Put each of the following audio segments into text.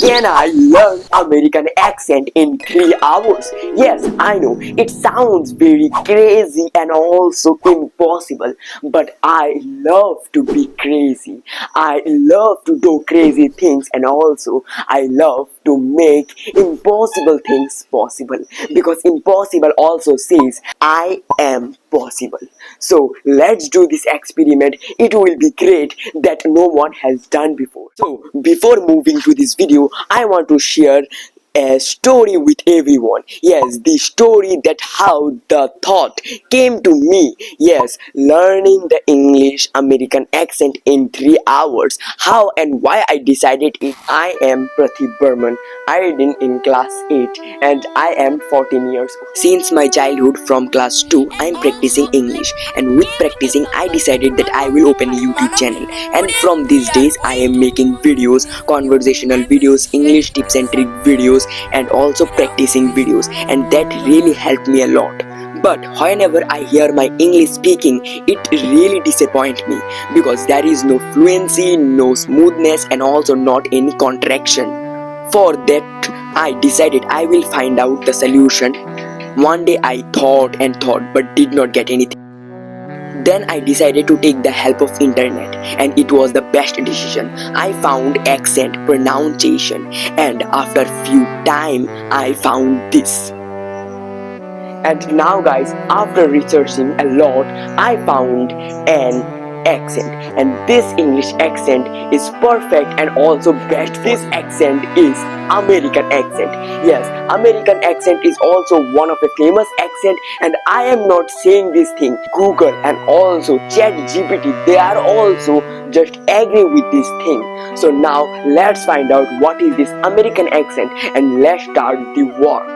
Can I learn American accent in 3 hours? Yes, I know it sounds very crazy and also impossible, but I love to be crazy. I love to do crazy things, and also I love to make impossible things possible, because impossible also says I am possible. So let's do this experiment. It will be great that no one has done before. So before moving to this video, I want to share a story with everyone. Yes, the story that how the thought came to me. Yes, learning the English American accent in 3 hours. How and why I decided it. I am Prativ Burman. I read in class 8 and I am 14 years old. Since my childhood from class 2, I am practicing English, and with practicing I decided that I will open a YouTube channel, and from these days I am making videos, conversational videos, English tips and trick videos, and also practicing videos, and that really helped me a lot. But whenever I hear my English speaking, it really disappoints me, because there is no fluency, no smoothness, and also not any contraction. For that, I decided I will find out the solution. One day I thought and thought but did not get anything. Then I decided to take the help of internet, and it was the best decision. I found accent pronunciation, and after few time I found this. And now guys, after researching a lot, I found an accent, and this English accent is perfect and also best. This accent is American accent. Yes, American accent is also one of the famous accent, and I am not saying this thing. Google and also ChatGPT, they are also just agree with this thing. So now let's find out what is this American accent, and let's start the war.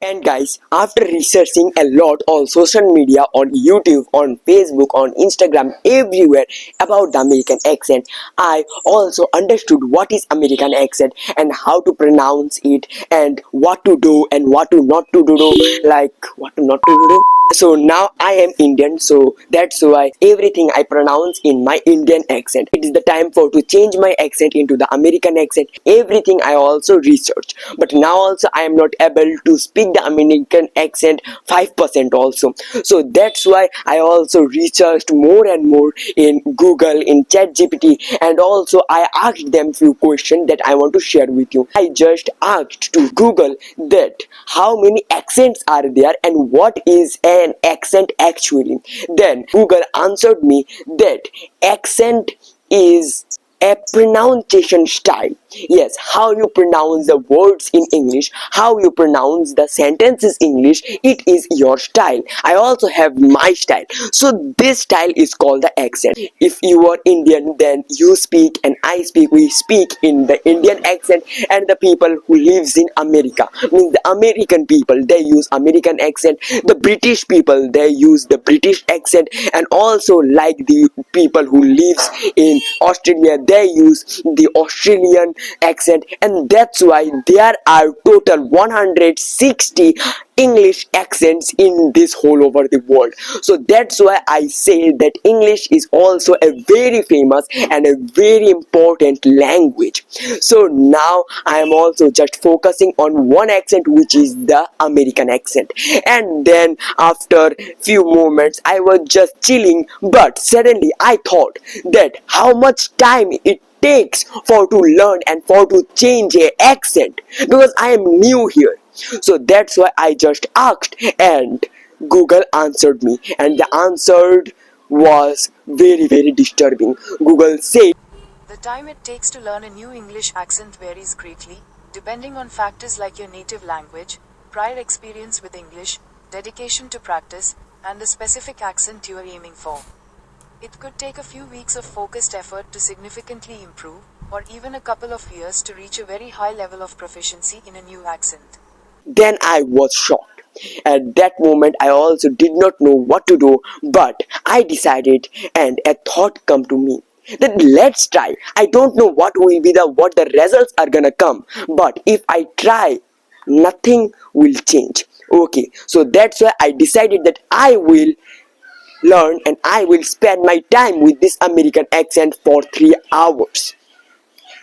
And guys, after researching a lot on social media, on YouTube, on Facebook, on Instagram, everywhere about the American accent, I also understood what is American accent and how to pronounce it, and what to do and what to not to do, like what to not to do. So now I am Indian, so that's why everything I pronounce in my Indian accent. It is the time for to change my accent into the American accent. Everything I also research, but now also I am not able to speak the American accent 5% also. So that's why I also researched more and more in Google, in ChatGPT, and also I asked them few questions that I want to share with you. I just asked to Google that how many accents are there and what is an accent actually. Then Google answered me that accent is a pronunciation style. Yes, how you pronounce the words in English, how you pronounce the sentences English, it is your style. I also have my style. So this style is called the accent. If you are Indian, then you speak and I speak, we speak in the Indian accent, and the people who lives in America, means the American people, they use American accent. The British people, they use the British accent, and also like the people who lives in Australia, they use the Australian accent, and that's why there are total 160 English accents in this whole over the world. So that's why I say that English is also a very famous and a very important language. So now I am also just focusing on one accent, which is the American accent. And then after few moments I was just chilling, but suddenly I thought that how much time it takes for to learn and for to change a accent, because I am new here. So that's why I just asked, and Google answered me, and the answer was very disturbing. Google said The time it takes to learn a new English accent varies greatly, depending on factors like your native language, prior experience with English, dedication to practice, and the specific accent you are aiming for. It could take a few weeks of focused effort to significantly improve, or even a couple of years to reach a very high level of proficiency in a new accent. then I was shocked. At that moment I also did not know what to do, but I decided, and a thought come to me that let's try. I don't know what will be the what the results are gonna come, but if I try, nothing will change. Okay, so that's why I decided that I will learn and I will spend my time with this American accent for 3 hours.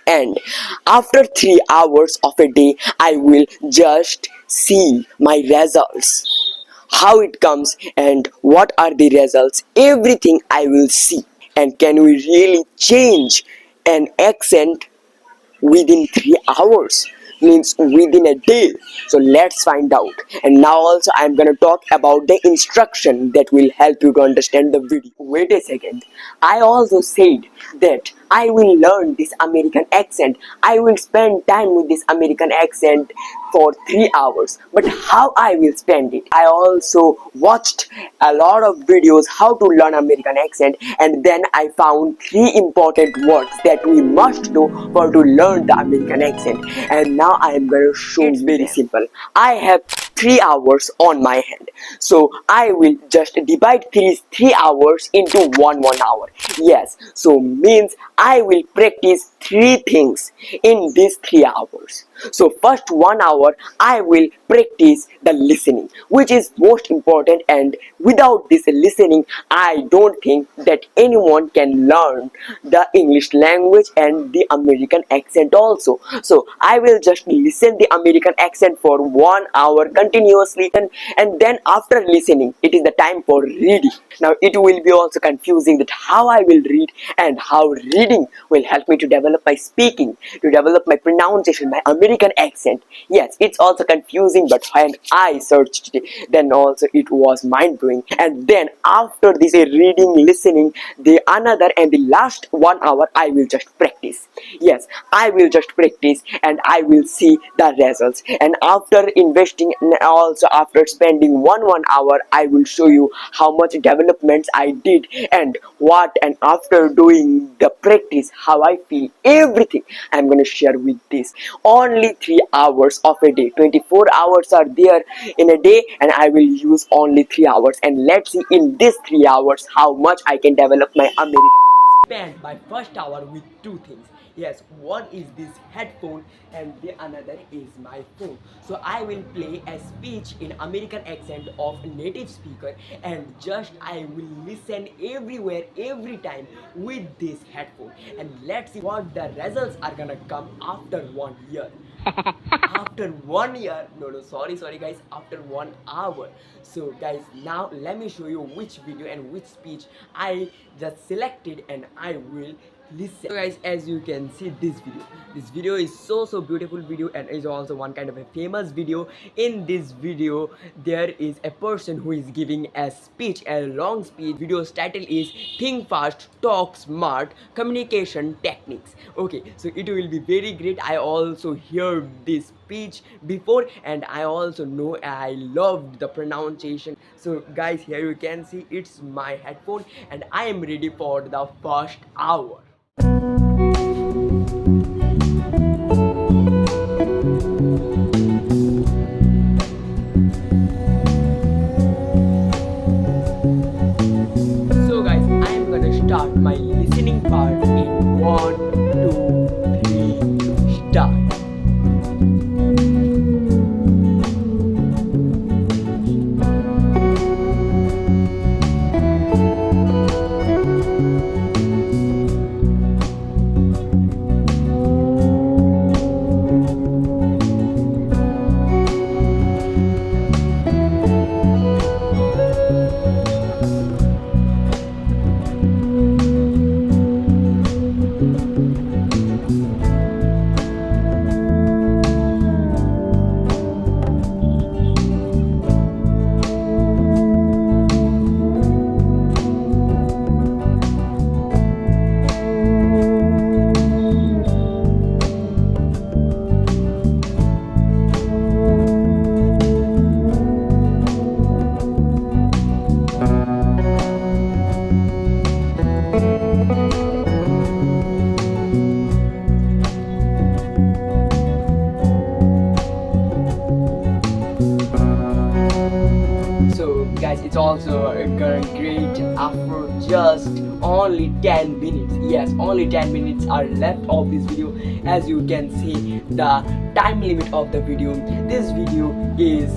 And after 3 hours of a day, I will just see my results, how it comes and what are the results, everything I will see. And can we really change an accent within 3 hours, means within a day? So let's find out. And now also I'm gonna talk about the instruction that will help you to understand the video. Wait a second, I also said that I will learn this American accent, I will spend time with this American accent for 3 hours. But how I will spend it? I also watched a lot of videos how to learn American accent, and then I found three important words that we must know for to learn the American accent. And now I am going to show you. It's very simple. I have 3 hours on my hand, so I will just divide these 3 hours into one hour. Yes, so means I will practice three things in these 3 hours. So first 1 hour I will practice the listening, which is most important, and without this listening I don't think that anyone can learn the English language and the American accent also. So I will just listen the American accent for 1 hour continuously, and then after listening it is the time for reading. Now it will be also confusing that how I will read and how reading will help me to develop my speaking, to develop my pronunciation, my American accent. Yes, it's also confusing, but when I searched it, then also it was mind-blowing. And then after this reading, listening, the another and the last 1 hour I will just practice. Yes, I will just practice and I will see the results. And after investing and also after spending one hour, I will show you how much developments I did and what, and after doing the practice how I feel, everything I'm gonna share with this. Only 3 hours of a day, 24 hours are there in a day, and I will use only 3 hours. And let's see in these 3 hours how much I can develop my American. Spend my first hour with two things. Yes, one is this headphone and the another is my phone. So I will play a speech in American accent of a native speaker, and just I will listen everywhere every time with this headphone. And let's see what the results are gonna come after 1 year. After 1 year, no, sorry guys, after 1 hour. So guys, now let me show you which video and which speech I just selected and I will listen. So guys, as you can see, this video is so beautiful video, and is also one kind of a famous video. In this video there is a person who is giving a speech, a long speech. Video's title is Think Fast, Talk Smart, Communication Techniques. Okay, so it will be very great. I also heard this speech before, and I also know I loved the pronunciation. So guys, here you can see it's my headphone and I am ready for the first hour. So guys, I am gonna start my listening part in 1, 2, 3, start. So guys, it's also great after just only 10 minutes. Yes, only 10 minutes are left of this video. As you can see the time limit of the video, this video is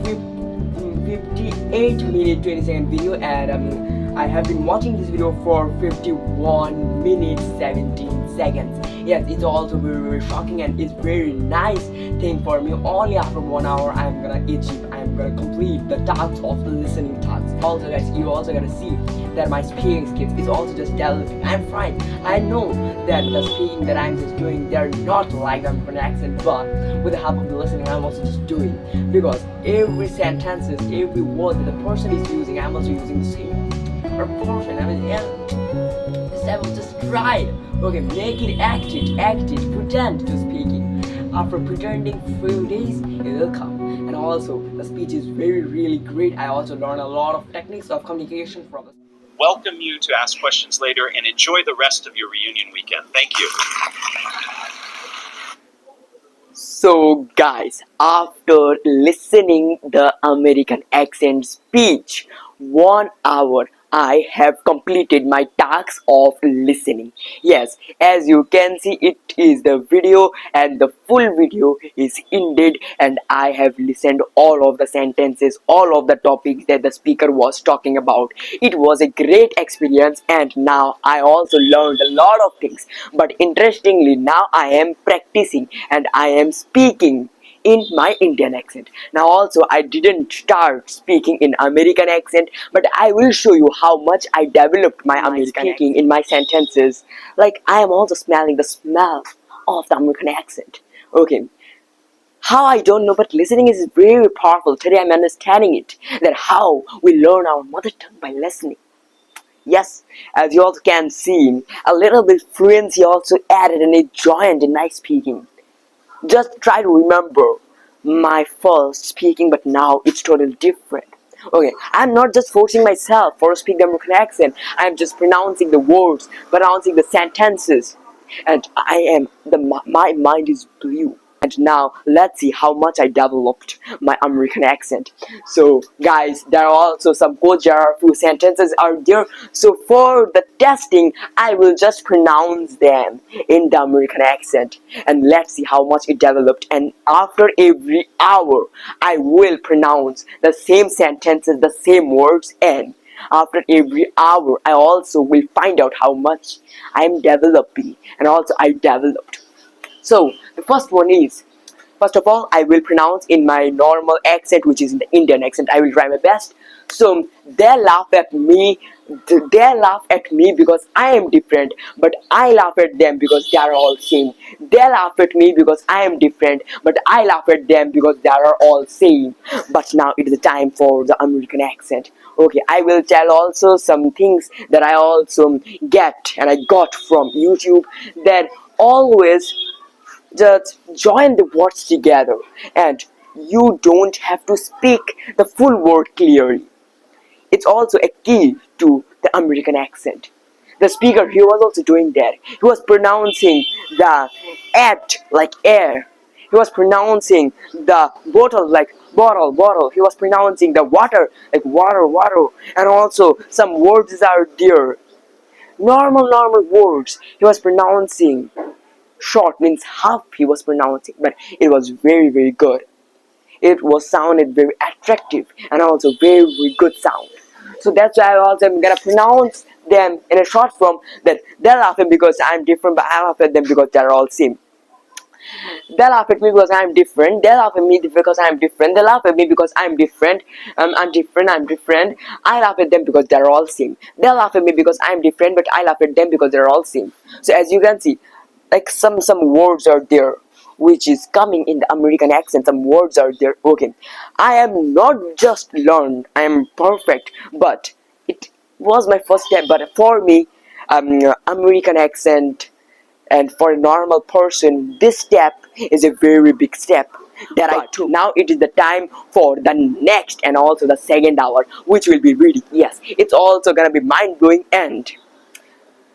58 8 minute 20-second video, and I have been watching this video for 51 minutes 17 seconds. Yes, it's also very shocking, and it's very nice thing for me. Only after 1 hour I'm gonna achieve, I'm gonna complete the task of listening tasks. Also guys, you also gotta see that my speaking skills is also just developing. I'm fine. I know that the speaking that I'm just doing, they're not like American accent, but with the help of the listening, I'm also just doing, because every sentences, every word that the person is using, I'm also using the same proportion. I mean, this type of just try it. Okay, make it active, pretend to speaking. After pretending few days, it will come. And also, the speech is really great. I also learned a lot of techniques of communication from it. Welcome you to ask questions later and enjoy the rest of your reunion weekend. Thank you. So guys, after listening the American accent speech 1 hour, I have completed my task of listening. Yes, as you can see, it is the video, and the full video is ended, and I have listened all of the sentences, all of the topics that the speaker was talking about. It was a great experience, and now I also learned a lot of things. But interestingly, now I am practicing and I am speaking in my Indian accent. Now also, I didn't start speaking in American accent, but I will show you how much I developed my American speaking accent in my sentences. Like, I am also smelling the smell of the American accent. Okay, how I don't know, but listening is very powerful. Today I'm understanding it, that how we learn our mother tongue by listening. Yes, as you also can see, a little bit fluency also added and it joined in my speaking. Just try to remember my first speaking, but now it's totally different. Okay, I'm not just forcing myself for a speak the American accent. I'm just pronouncing the words, pronouncing the sentences, and I am my mind is blue. And now let's see how much I developed my American accent. So guys, there are also some quotes, there are a few sentences are there. So for the testing, I will just pronounce them in the American accent, and let's see how much it developed. And after every hour, I will pronounce the same sentences, the same words, and after every hour, I also will find out how much I am developing, and also I developed. So the first one is, first of all, I will pronounce in my normal accent, which is in the Indian accent. I will try my best. So they laugh at me. They laugh at me because I am different, but I laugh at them because they are all same. They laugh at me because I am different, but I laugh at them because they are all same. But now it is the time for the American accent. Okay, I will tell also some things that I also get and I got from YouTube, that always just join the words together, and you don't have to speak the full word clearly. It's also a key to the American accent. The speaker, he was also doing that. He was pronouncing the at like air. He was pronouncing the bottle like bottle. He was pronouncing the water like water. And also some words are there. Normal words. He was pronouncing short means half he was pronouncing, but it was very good. It was sounded very attractive and also very good sound. So that's why I also am gonna pronounce them in a short form, that they laugh at me because I'm different, but I laugh at them because they're all same. They laugh at me because I'm different. They laugh at me because I'm different. They laugh at me because I'm different. I'm different. I laugh at them because they're all same. They laugh at me because I'm different, but I laugh at them because they're all same. So as you can see, like some words are there which is coming in the American accent. Some words are there. Okay, I am not just learned, I am perfect, but it was my first step. But for me, American accent, and for a normal person, this step is a very big step that I took. Now it is the time for the next and also the second hour, which will be really, yes, it's also gonna be mind-blowing. And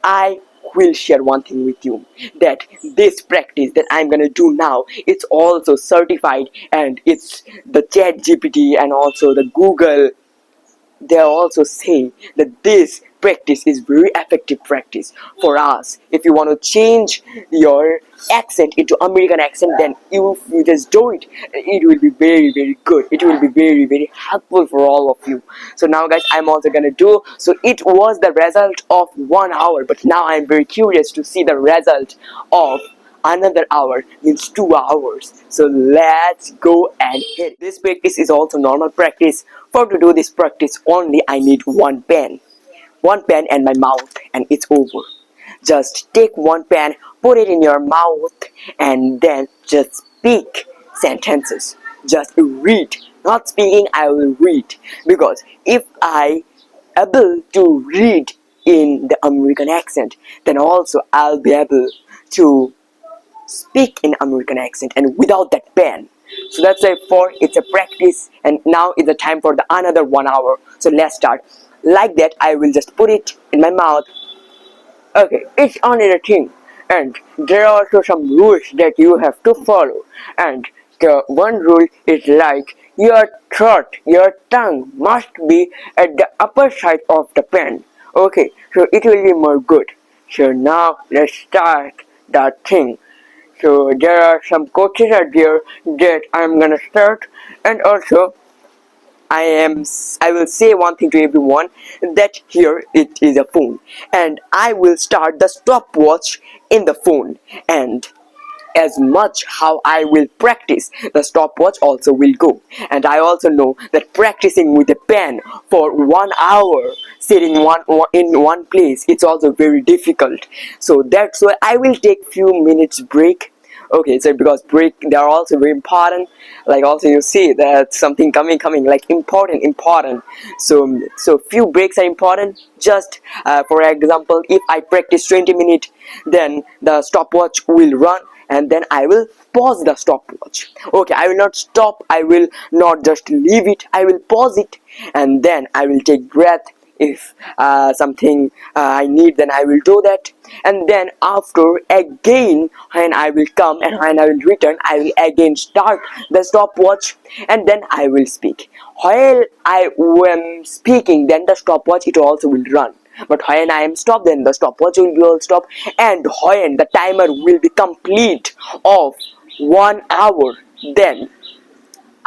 I will share one thing with you, that this practice that I'm gonna do now, it's also certified, and it's the chat GPT and also the Google they also say that this practice is very effective practice for us. If you want to change your accent into American accent, then you just do it. It will be very good. It will be very helpful for all of you. So now guys, I'm also gonna do. So it was the result of 1 hour, but now I'm very curious to see the result of another hour, means 2 hours. So let's go and hit. This practice is also normal practice. For to do this practice only I need one pen and my mouth, and it's over. Just take one pen, put it in your mouth, and then just speak sentences. Just read. Not speaking, I will read. Because if I able to read in the American accent, then also I'll be able to speak in American accent and without that pen. So that's why for it's a practice, and now is the time for the another 1 hour. So let's start. Like that, I will just put it in my mouth. Okay, it's only the thing, and there are also some rules that you have to follow. And the one rule is like your throat, your tongue must be at the upper side of the pen. Okay, so it will be more good. So now let's start the thing. So there are some coaches out there that I'm gonna start, and also I will say one thing to everyone, that here it is a phone, and I will start the stopwatch in the phone, and as much how I will practice, the stopwatch also will go. And I also know that practicing with a pen for 1 hour, sitting in one place, it's also very difficult. So that's why I will take few minutes break. Okay, so because break they are also very important. Like also you see that something coming like important. So few breaks are important. Just for example, if I practice 20 minutes, then the stopwatch will run, and then I will pause the stopwatch. Okay, I will not stop, I will not just leave it, I will pause it, and then I will take breath. If something I need, then I will do that, and then after again when I will come and when I will return, I will again start the stopwatch, and then I will speak. While I am speaking, then the stopwatch it also will run. But when I am stopped, then the stopwatch will be all stopped, and when the timer will be complete of 1 hour, then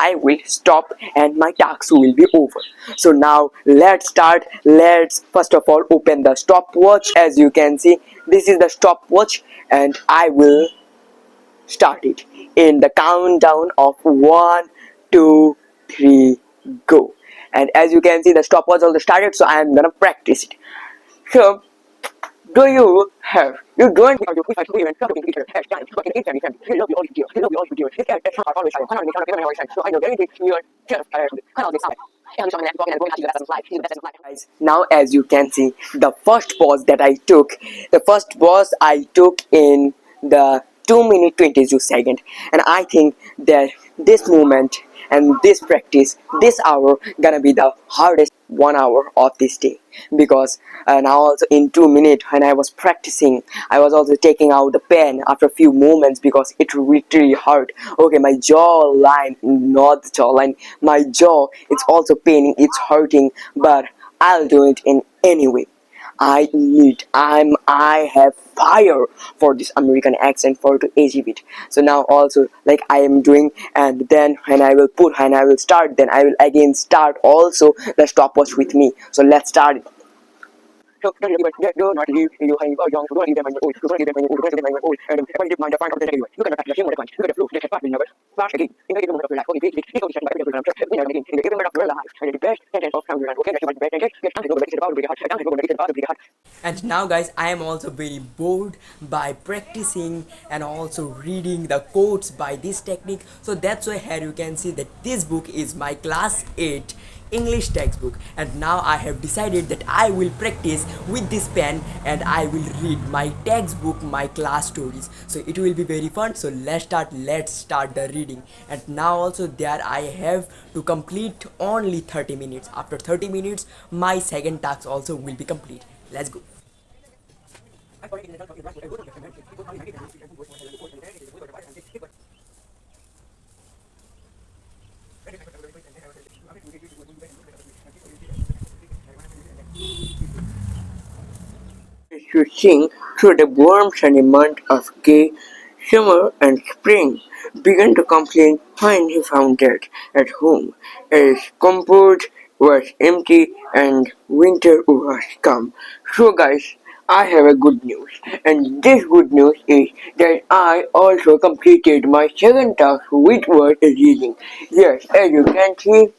I will stop and my task will be over. So now let's start. Let's first of all open the stopwatch. As you can see, this is the stopwatch, and I will start it in the countdown of 1, 2, 3, go. And as you can see, the stopwatch also started, so I am gonna practice it. So do you have you don't have to push my screen and stop looking teacher has time, but in instantly send you love you all video, you love you all video. This guy that's not always time. I don't make always time. So I know anything you are just kind of excited. And so I'm walking and going to the best of life. He's the best of life. Guys, now as you can see, the first pause that I took, the first pause I took in the 2 minute 22 second, and I think that this moment and this practice, this hour gonna be the hardest 1 hour of this day, because now also in 2 minutes when I was practicing, I was also taking out the pen after a few moments because it really hurt. Okay, my jaw line, not the jaw line, my jaw, it's also paining, it's hurting, but I'll do it in any way. I have fire for this American accent for to achieve it. So now also like I am doing, and then when I will start, then I will again start also the stopwatch with me. So let's start it. So don't leave it. Do not leave you when you are young. Do not leave them when you're old. Do not leave them when you're old. Do not leave them when you're old. And everybody did mind the front of the anyway. You cannot practice. You want to punch. Look at the flu. Just fast in numbers. Fast again. In the moment of your life. Okay, please. Please don't be starting by every program. Just win again. In the every moment of your life. And the best sentence of your life. Okay, that's the best sentence. Get down to go back to the power of the heart. Down to go back to the power of the heart. And now guys, I am also very bored by practicing and also reading the quotes by this technique. So that's why here you can see that this book is my class 8 English textbook, and now I have decided that I will practice with this pen and I will read my textbook, my class stories. So it will be very fun. So let's start the reading. And now also there I have to complete only 30 minutes. After 30 minutes my second task also will be complete. Let's go. to sing through the warm sunny month of gay summer and spring, began to complain when he found that at home his comfort was empty and winter was come. So guys, I have a good news, and this good news is that I also completed my second task, which was reading. Yes, as you can see,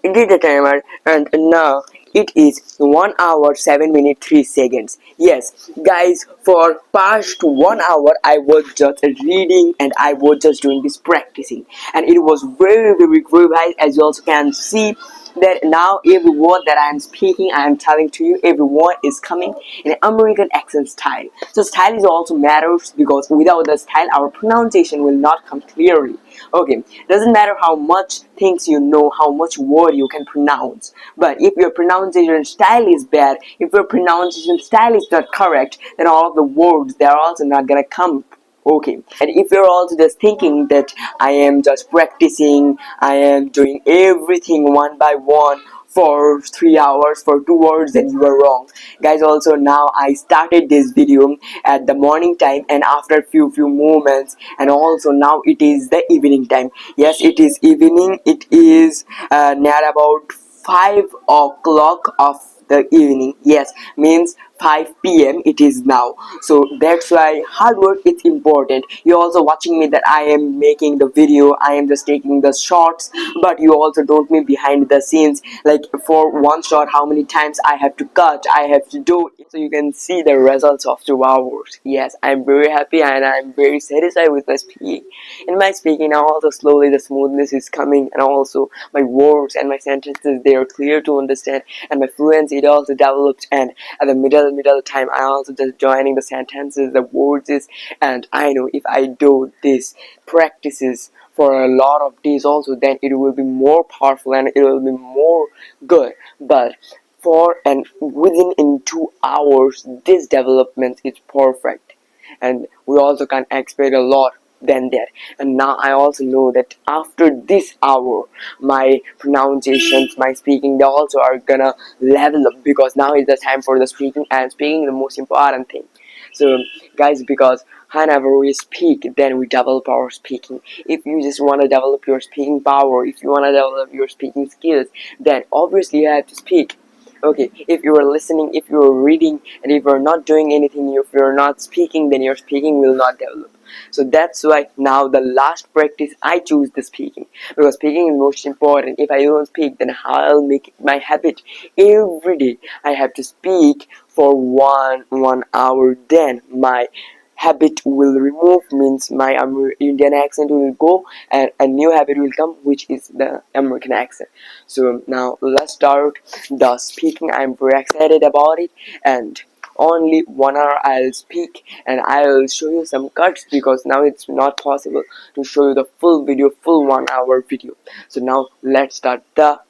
it is the timer, and now it is 1 hour 7 minutes 3 seconds. Yes, guys, for past 1 hour I was just reading and I was just doing this practicing, and it was very good, guys. As you also can see that now every word that I am speaking, I am telling to you, every word is coming in an American accent style. So style is also matters, because without the style our pronunciation will not come clearly. Okay, doesn't matter how much things you know, how much word you can pronounce, but if your pronunciation style is bad, if your pronunciation style is not correct, then all of the words, they are also not gonna come. Okay, and if you're also just thinking that I am just practicing, I am doing everything one by one for 3 hours for 2 words, then you are wrong, guys. Also, now I started this video at the morning time, and after few moments, and also now it is the evening time. Yes, it is evening. It is near about 5 o'clock of the evening. Yes, means 5 p.m. it is now. So that's why hard work is important. You're also watching me that I am making the video, I am just taking the shots, but you also don't me behind the scenes, like for one shot how many times I have to cut, I have to do, so you can see the results of 2 hours. Yes, I'm very happy and I'm very satisfied with my speaking. In my speaking now, also slowly the smoothness is coming, and also my words and my sentences, they are clear to understand, and my fluency it also develops. And at the middle time I also just joining the sentences, the words is, and I know if I do this practices for a lot of days also, then it will be more powerful and it will be more good. But for and within in 2 hours this development is perfect, and we also can expect a lot than that. And now I also know that after this hour my pronunciations, my speaking, they also are gonna level up, because now is the time for the speaking, and speaking is the most important thing. So guys, because whenever we speak, then we develop our speaking. If you just want to develop your speaking power, if you want to develop your speaking skills, then obviously you have to speak. Okay, if you are listening, if you are reading, and if you are not doing anything, if you are not speaking, then your speaking will not develop. So that's why now the last practice I choose the speaking, because speaking is most important. If I don't speak, then I'll make it my habit every day. I have to speak for one hour, then my habit will remove, means my Indian accent will go and a new habit will come, which is the American accent. So now let's start the speaking. I'm very excited about it, and only 1 hour I'll speak, and I'll show you some cuts, because now it's not possible to show you the full video, full 1 hour video. So now let's start the.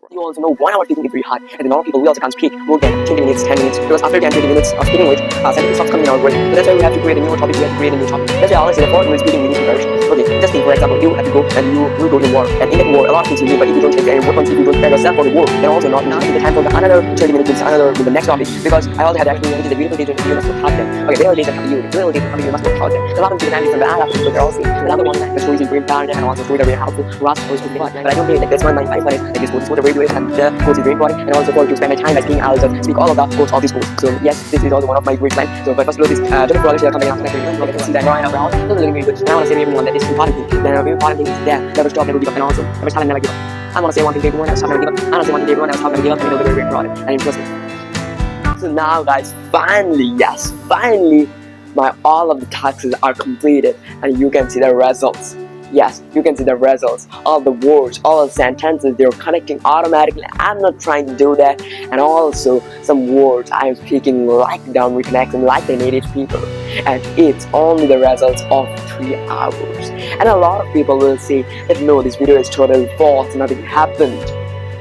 You also know 1 hour speaking is very hard, and a lot of people we also can't speak more than 20 minutes, 10 minutes, because after 10 20 minutes of speaking, which sentences stops coming in our brain. So that's why we have to create a new topic, we have to create a new topic. That's why I always say that for when speaking we need to nourish. Okay, just think, for example, you have to go and you will go to war, and in that war a lot of things you do, but if you don't take any work on, if you don't prepare yourself for the war, then also not now is the time for the another 30 minutes, another with the next topic, because I also had the experience, which is the beautiful days when you must work hard them. Okay, there are days that come to you, the little days that come to you, you must work hard them. A lot of the time is from the I have to look at all things. Another one, the stories is very important, and also stories are very helpful to us for speaking, but I don't believe that that's one of my five like this quote is what the radio is, and the quote is very important, and also for to spend my time by speaking, I'll just speak all of the quotes of this quote. So yes, this is also one of my great plans. So but first of all, this just for others that are coming out next week, you can see that right now proud, this is looking very good. And I want to say to everyone that this is important thing. The very important thing is there, never stop, never give up, and also never stop and never give up. I want to say one thing to everyone, never stop, never give up. I want to say one thing to everyone, never stop, never give up, and it'll be very important, and trust me. So now guys, finally, yes, finally my all of the tasks are completed, and you can see the results. Yes, you can see the results. All the words, all the sentences, they're connecting automatically. I'm not trying to do that. And also some words I am speaking like the American accent, like the native people. And it's only the results of 3 hours. And a lot of people will say that no, this video is totally false, nothing happened.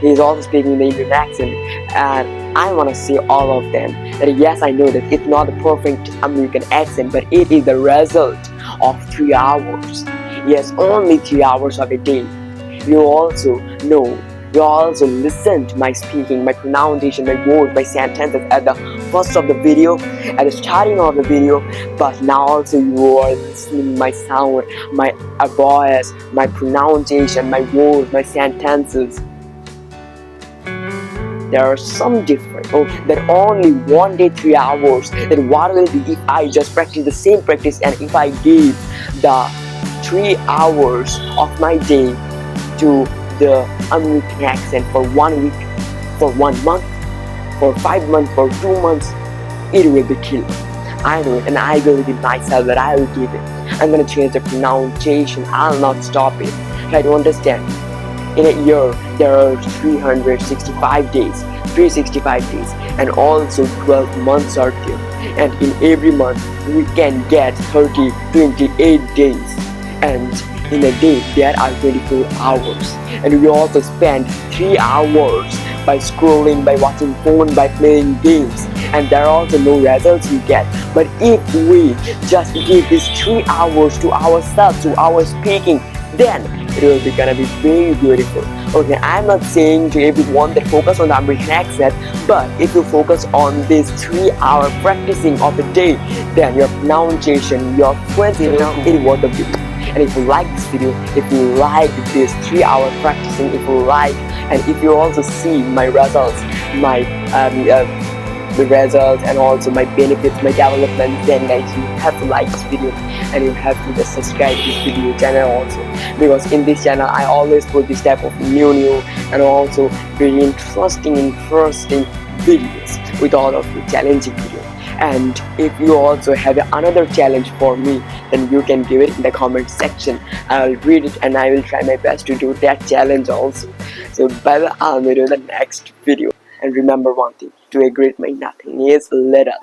He's also speaking the Indian accent. And I want to say all of them that yes, I know that it's not the perfect American accent, but it is the result of 3 hours. Yes, only 3 hours of a day. You also know you also listen to my speaking, my pronunciation, my words, my sentences at the first of the video, at the starting of the video. But now also you are listening my sound, my voice, my pronunciation, my words, my sentences. There are some different. Oh, that only 1 day 3 hours. Then what will be if I just practice the same practice, and if I give the 3 hours of my day to the American accent for 1 week, for 1 month, for 5 months, for 2 months, it will be killed. I know it, and I believe in myself that I will give it. I'm gonna change the pronunciation. I'll not stop it. Try to understand. In a year, there are 365 days, 365 days, and also 12 months are there. And in every month, we can get 30, 28 days. And in a day, there are 24 hours. And we also spend 3 hours by scrolling, by watching phone, by playing games. And there are also no results we get. But if we just give these 3 hours to ourselves, to our speaking, then it will be gonna be very beautiful. Okay, I'm not saying to everyone that focus on the American accent, but if you focus on this 3 hour practicing of a day, then your pronunciation, your fluency, it worth the video. And if you like this video, if you like this 3 hour practicing, if you like, and if you also see my results, my the results, and also my benefits, my development, then guys, you have to like this video, and you have to just subscribe this video channel also, because in this channel I always put this type of new and also very interesting videos with all of the challenging videos. And if you also have another challenge for me, then you can give it in the comment section. I'll read it and I will try my best to do that challenge also. So bye, I'll meet you in the next video. And remember one thing, to a great mind, nothing is little.